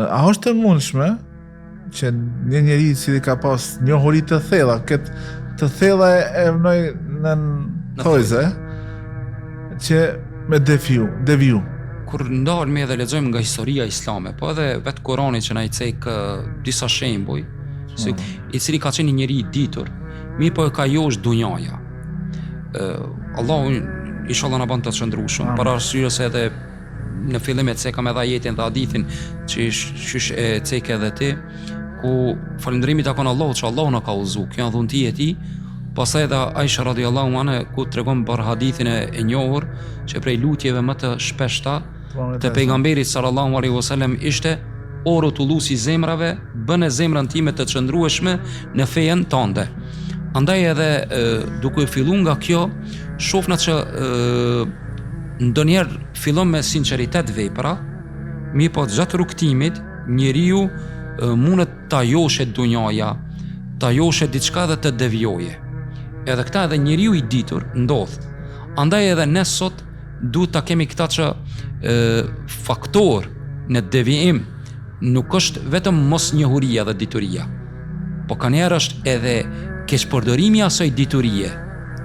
A është e mundshme që një njeri cili ka pas njohuri të thella, të thella e vnoj në thojze, që me deviju. Kur ndalemi edhe lexojmë nga historia islame, po edhe vetë Kurani që na i cek disa shembuj, i cili ka qenë një njeri i ditur, mirë po e ka josh dunjaja. Allahu inshallah na bën të çndrueshëm, para arsyes edhe në fillim e cekam edhe ajetin dhe hadithin që shysh e cek edhe ti, ku falëndrimi takon Allahut që Allahu na ka udhëzu, kjo janë dhunti e tij. Pastaj edhe Aisha radhiyallahu anha ku tregon për hadithin e njohur që prej lutjeve më të shpeshta të pejgamberit sallallahu alaihi wasallam ishte o rrotulluesi i zemrave, bën e zemrën time të çndrueshme në fejen tënde. Andaj edhe duke filluar nga kjo, shohna që ndonjëherë fillon me sinqeritet vepra, mirë po gjatë rrugtimit njeriu mundet ta joshet dunjaja, ta joshet diçka dhe të devijoje. Edhe këta edhe njeriu i ditur ndodh. Andaj edhe ne sot duhet ta kemi këta që faktor në devijim nuk është vetëm mosnjohuria dhe dituria, po kanjherë është edhe keqpërdorimi i asaj diturie